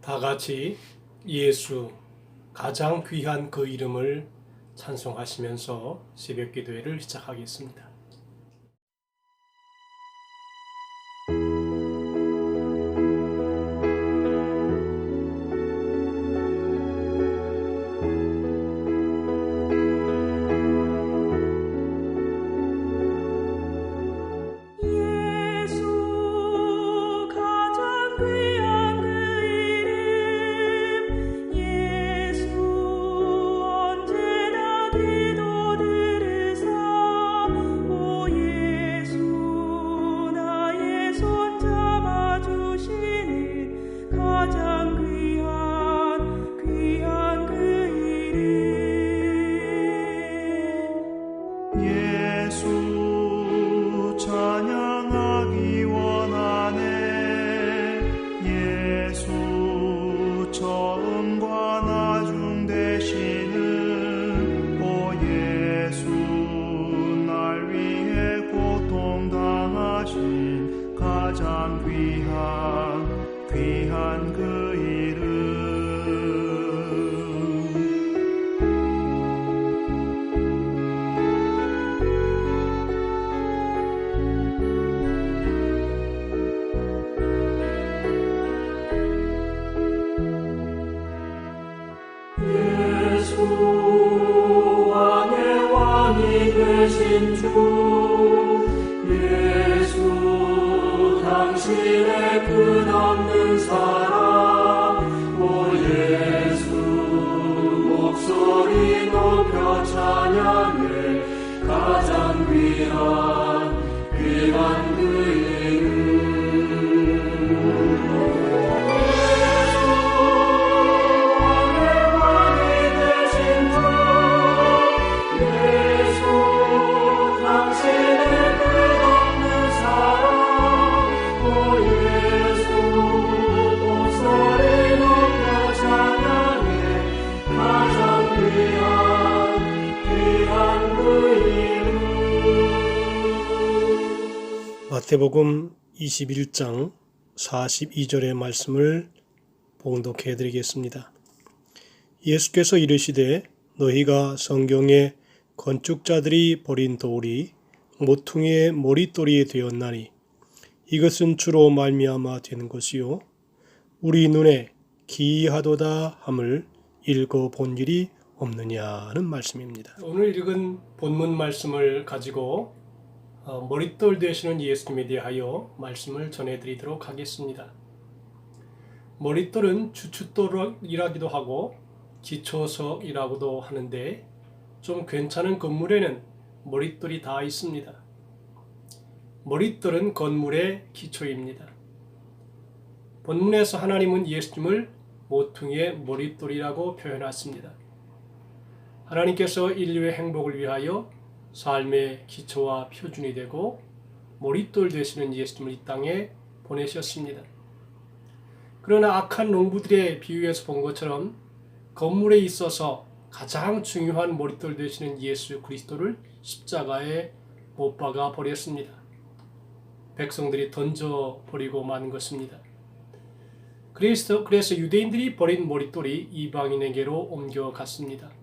다 같이 예수 가장 귀한 그 이름을 찬송하시면서 새벽 기도회를 시작하겠습니다. 가장 귀한 그 이름 예수 왕의 왕이 되신 주 예수 당신의 끝없는 사랑 오 예수 목소리 높여 찬양해 가장 귀한 그 이름 마태복음 21장 42절의 말씀을 봉독해 드리겠습니다. 예수께서 이르시되 너희가 성경에 건축자들이 버린 돌이 모퉁이의 머릿돌이 되었나니 이것은 주로 말미암아 되는 것이요 우리 눈에 기이하도다 함을 읽어본 일이 없느냐는 말씀입니다. 오늘 읽은 본문 말씀을 가지고 머릿돌 되시는 예수님에 대하여 말씀을 전해드리도록 하겠습니다. 머릿돌은 주춧돌이라기도 하고 기초석이라고도 하는데 좀 괜찮은 건물에는 머릿돌이 다 있습니다. 머릿돌은 건물의 기초입니다. 본문에서 하나님은 예수님을 모퉁이의 머릿돌이라고 표현했습니다. 하나님께서 인류의 행복을 위하여 삶의 기초와 표준이 되고 머릿돌 되시는 예수님을 이 땅에 보내셨습니다. 그러나 악한 농부들의 비유에서 본 것처럼 건물에 있어서 가장 중요한 머릿돌 되시는 예수 그리스도를 십자가에 못 박아 버렸습니다. 백성들이 던져버리고 만 것입니다. 그래서 유대인들이 버린 머릿돌이 이방인에게로 옮겨갔습니다.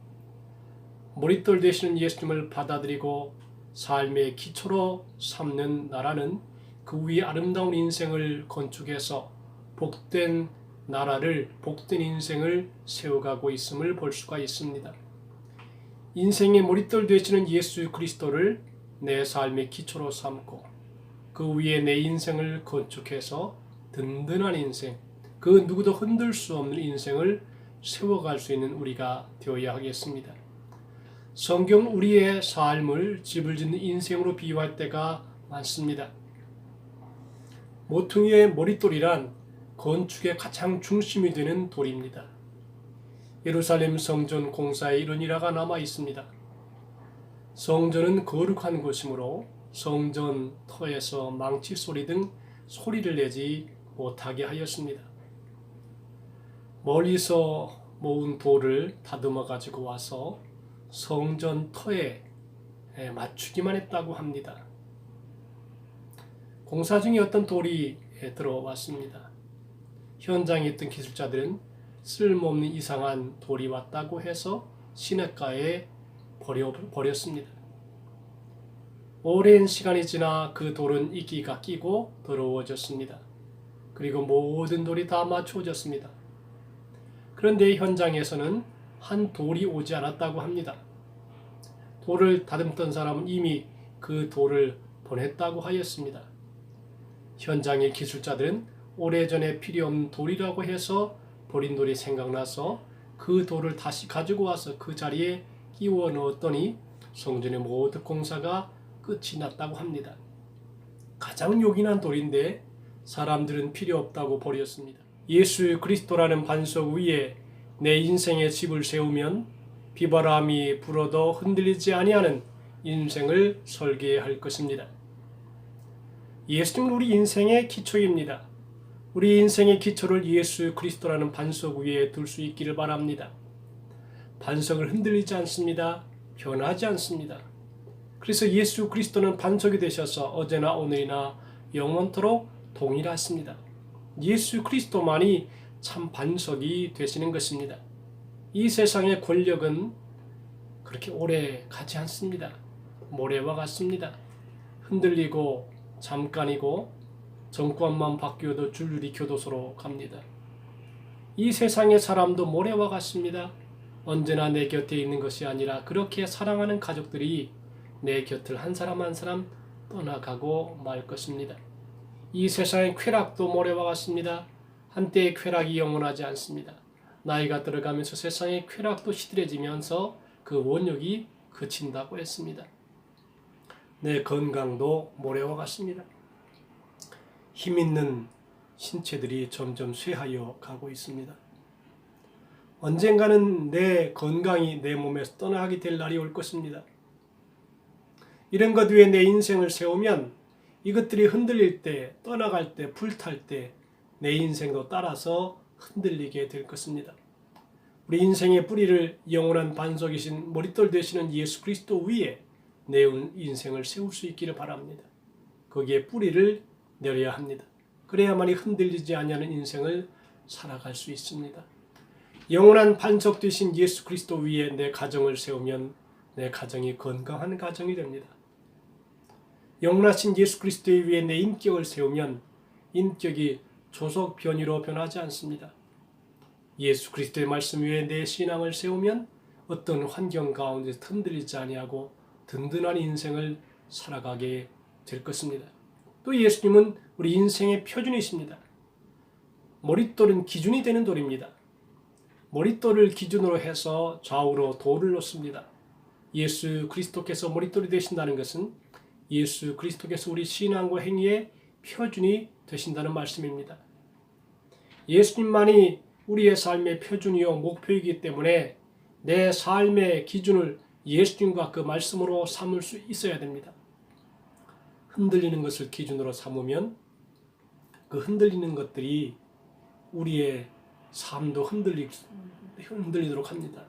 머릿돌 되시는 예수님을 받아들이고 삶의 기초로 삼는 나라는 그 위에 아름다운 인생을 건축해서 복된 나라를, 복된 인생을 세워가고 있음을 볼 수가 있습니다. 인생의 머릿돌 되시는 예수 그리스도를 내 삶의 기초로 삼고 그 위에 내 인생을 건축해서 든든한 인생, 그 누구도 흔들 수 없는 인생을 세워갈 수 있는 우리가 되어야 하겠습니다. 성경 우리의 삶을 집을 짓는 인생으로 비유할 때가 많습니다. 모퉁이의 머릿돌이란 건축의 가장 중심이 되는 돌입니다. 예루살렘 성전 공사에 이런 일화가 남아 있습니다. 성전은 거룩한 곳이므로 성전 터에서 망치 소리 등 소리를 내지 못하게 하였습니다. 멀리서 모은 돌을 다듬어 가지고 와서 성전 터에 맞추기만 했다고 합니다. 공사 중에 어떤 돌이 들어왔습니다. 현장에 있던 기술자들은 쓸모없는 이상한 돌이 왔다고 해서 시냇가에 버렸습니다. 오랜 시간이 지나 그 돌은 이끼가 끼고 더러워졌습니다. 그리고 모든 돌이 다 맞추어졌습니다. 그런데 현장에서는 한 돌이 오지 않았다고 합니다. 돌을 다듬던 사람은 이미 그 돌을 보냈다고 하였습니다. 현장의 기술자들은 오래전에 필요없는 돌이라고 해서 버린 돌이 생각나서 그 돌을 다시 가지고 와서 그 자리에 끼워 넣었더니 성전의 모든 공사가 끝이 났다고 합니다. 가장 요긴한 돌인데 사람들은 필요 없다고 버렸습니다. 예수 그리스도라는 반석 위에 내 인생의 집을 세우면 비바람이 불어도 흔들리지 아니하는 인생을 설계할 것입니다. 예수님은 우리 인생의 기초입니다. 우리 인생의 기초를 예수 그리스도라는 반석 위에 둘 수 있기를 바랍니다. 반석을 흔들리지 않습니다. 변하지 않습니다. 그래서 예수 그리스도는 반석이 되셔서 어제나 오늘이나 영원토록 동일하십니다. 예수 그리스도만이 참 반석이 되시는 것입니다. 이 세상의 권력은 그렇게 오래 가지 않습니다. 모래와 같습니다. 흔들리고 잠깐이고 정권만 바뀌어도 줄줄이 교도소로 갑니다. 이 세상의 사람도 모래와 같습니다. 언제나 내 곁에 있는 것이 아니라 그렇게 사랑하는 가족들이 내 곁을 한 사람 한 사람 떠나가고 말 것입니다. 이 세상의 쾌락도 모래와 같습니다. 한때의 쾌락이 영원하지 않습니다. 나이가 들어가면서 세상의 쾌락도 시들해지면서 그 원력이 그친다고 했습니다. 내 건강도 모래와 같습니다. 힘있는 신체들이 점점 쇠하여 가고 있습니다. 언젠가는 내 건강이 내 몸에서 떠나게 될 날이 올 것입니다. 이런 것 위에 내 인생을 세우면 이것들이 흔들릴 때, 떠나갈 때, 불탈 때 내 인생도 따라서 흔들리게 될 것입니다. 우리 인생의 뿌리를 영원한 반석이신 머릿돌 되시는 예수 그리스도 위에 내 인생을 세울 수 있기를 바랍니다. 거기에 뿌리를 내려야 합니다. 그래야만이 흔들리지 아니하는 인생을 살아갈 수 있습니다. 영원한 반석 되신 예수 그리스도 위에 내 가정을 세우면 내 가정이 건강한 가정이 됩니다. 영원하신 예수 그리스도 위에 내 인격을 세우면 인격이 조속 변이로 변하지 않습니다. 예수 그리스도의 말씀 위에 내 신앙을 세우면 어떤 환경 가운데 흔들리지 아니하고 든든한 인생을 살아가게 될 것입니다. 또 예수님은 우리 인생의 표준이십니다. 머릿돌은 기준이 되는 돌입니다. 머릿돌을 기준으로 해서 좌우로 돌을 놓습니다. 예수 그리스도께서 머릿돌이 되신다는 것은 예수 그리스도께서 우리 신앙과 행위의 표준이 되신다는 말씀입니다. 예수님만이 우리의 삶의 표준이요 목표이기 때문에 내 삶의 기준을 예수님과 그 말씀으로 삼을 수 있어야 됩니다. 흔들리는 것을 기준으로 삼으면 그 흔들리는 것들이 우리의 삶도 흔들리도록 합니다.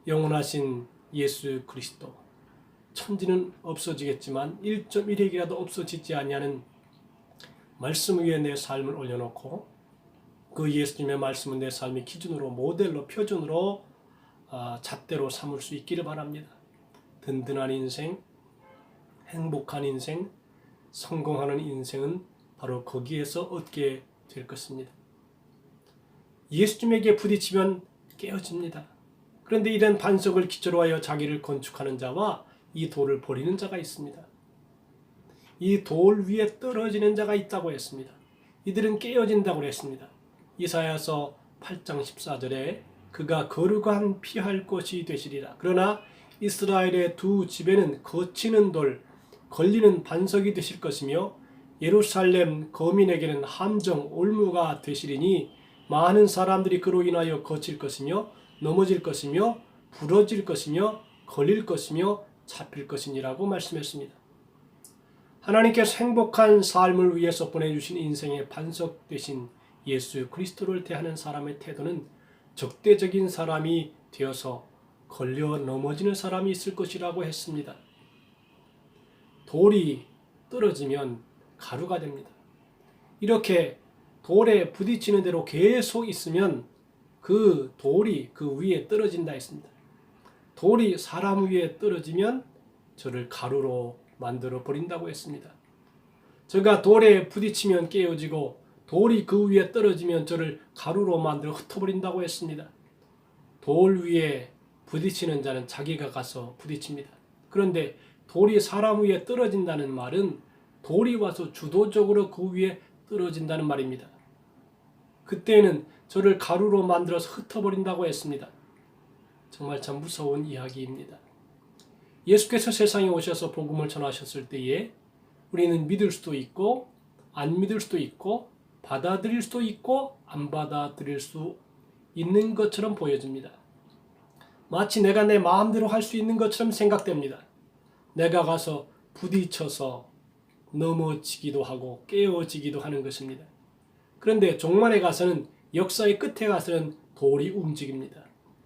영원하신 예수 그리스도, 천지는 없어지겠지만 1.1핵이라도 없어지지 아니하는 말씀 위에 내 삶을 올려놓고 그 예수님의 말씀은 내 삶의 기준으로, 모델로, 표준으로 잣대로 삼을 수 있기를 바랍니다. 든든한 인생, 행복한 인생, 성공하는 인생은 바로 거기에서 얻게 될 것입니다. 예수님에게 부딪히면 깨어집니다. 그런데 이런 반석을 기초로 하여 자기를 건축하는 자와 이 돌을 버리는 자가 있습니다. 이 돌 위에 떨어지는 자가 있다고 했습니다. 이들은 깨어진다고 했습니다. 이사야서 8장 14절에 그가 거룩한 피할 것이 되시리라. 그러나 이스라엘의 두 집에는 거치는 돌, 걸리는 반석이 되실 것이며 예루살렘 거민에게는 함정, 올무가 되시리니 많은 사람들이 그로 인하여 거칠 것이며 넘어질 것이며 부러질 것이며 걸릴 것이며 잡힐 것이니라고 말씀했습니다. 하나님께서 행복한 삶을 위해서 보내주신 인생의 반석 되신 예수 그리스도를 대하는 사람의 태도는 적대적인 사람이 되어서 걸려 넘어지는 사람이 있을 것이라고 했습니다. 돌이 떨어지면 가루가 됩니다. 이렇게 돌에 부딪히는 대로 계속 있으면 그 돌이 그 위에 떨어진다 했습니다. 돌이 사람 위에 떨어지면 저를 가루로 만들어 버린다고 했습니다. 저가 돌에 부딪히면 깨어지고 돌이 그 위에 떨어지면 저를 가루로 만들어 흩어버린다고 했습니다. 돌 위에 부딪히는 자는 자기가 가서 부딪힙니다. 그런데 돌이 사람 위에 떨어진다는 말은 돌이 와서 주도적으로 그 위에 떨어진다는 말입니다. 그때는 저를 가루로 만들어서 흩어버린다고 했습니다. 정말 참 무서운 이야기입니다. 예수께서 세상에 오셔서 복음을 전하셨을 때에 우리는 믿을 수도 있고 안 믿을 수도 있고 받아들일 수도 있고 안 받아들일 수 있는 것처럼 보여집니다. 마치 내가 내 마음대로 할 수 있는 것처럼 생각됩니다. 내가 가서 부딪혀서 넘어지기도 하고 깨어지기도 하는 것입니다. 그런데 종말에 가서는 역사의 끝에 가서는 돌이 움직입니다.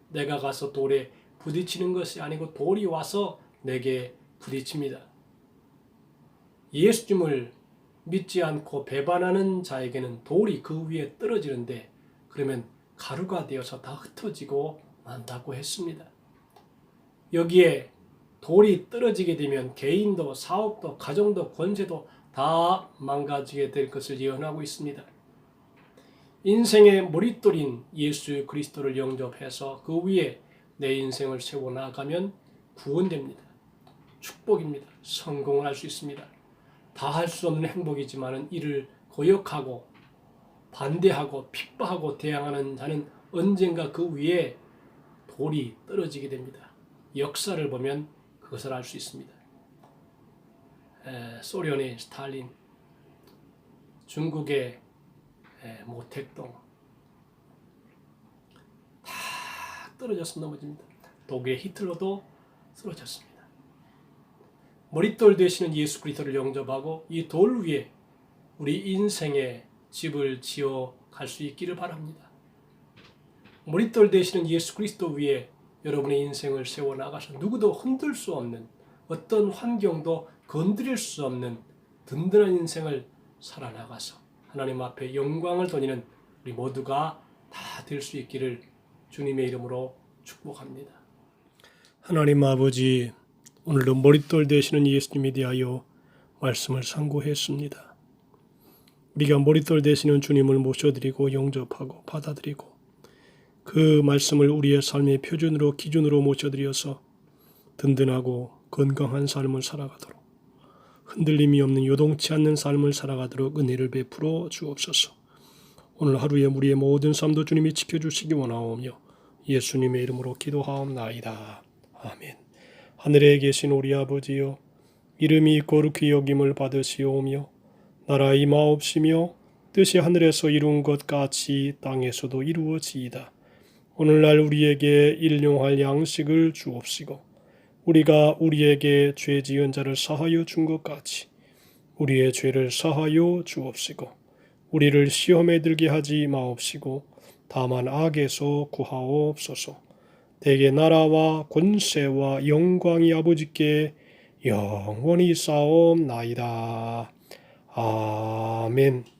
내가 가서 돌에 부딪히는 것이 아니고 돌이 와서 내게 부딪힙니다. 예수님을 믿지 않고 배반하는 자에게는 돌이 그 위에 떨어지는데 그러면 가루가 되어서 다 흩어지고 만다고 했습니다. 여기에 돌이 떨어지게 되면 개인도 사업도 가정도 권세도 다 망가지게 될 것을 예언하고 있습니다. 인생의 머릿돌인 예수 그리스도를 영접해서 그 위에 내 인생을 세워나가면 구원됩니다. 축복입니다. 성공을 할 수 있습니다. 다 할 수 없는 행복이지만 이를 거역하고 반대하고 핍박하고 대항하는 자는 언젠가 그 위에 돌이 떨어지게 됩니다. 역사를 보면 그것을 알 수 있습니다. 소련의 스탈린, 중국의 모택동 다 떨어져서 넘어집니다. 독일의 히틀러도 쓰러졌습니다. 머릿돌 되시는 예수 그리스도를 영접하고 이 돌 위에 우리 인생의 집을 지어 갈 수 있기를 바랍니다. 머릿돌 되시는 예수 그리스도 위에 여러분의 인생을 세워나가서 누구도 흔들 수 없는 어떤 환경도 건드릴 수 없는 든든한 인생을 살아나가서 하나님 앞에 영광을 돌리는 우리 모두가 다 될 수 있기를 주님의 이름으로 축복합니다. 하나님 아버지, 오늘도 머릿돌 되시는 예수님에 대하여 말씀을 상고했습니다. 우리가 머릿돌 되시는 주님을 모셔드리고 영접하고 받아들이고 그 말씀을 우리의 삶의 표준으로 기준으로 모셔드려서 든든하고 건강한 삶을 살아가도록 흔들림이 없는 요동치 않는 삶을 살아가도록 은혜를 베풀어 주옵소서. 오늘 하루에 우리의 모든 삶도 주님이 지켜주시기 원하오며 예수님의 이름으로 기도하옵나이다. 아멘. 하늘에 계신 우리 아버지여, 이름이 거룩히 여김을 받으시오며 나라 임하옵시며 뜻이 하늘에서 이룬 것 같이 땅에서도 이루어지이다. 오늘날 우리에게 일용할 양식을 주옵시고 우리가 우리에게 죄 지은 자를 사하여 준 것 같이 우리의 죄를 사하여 주옵시고 우리를 시험에 들게 하지 마옵시고 다만 악에서 구하옵소서. 대개 나라와 권세와 영광이 아버지께 영원히 싸움나이다. 아멘.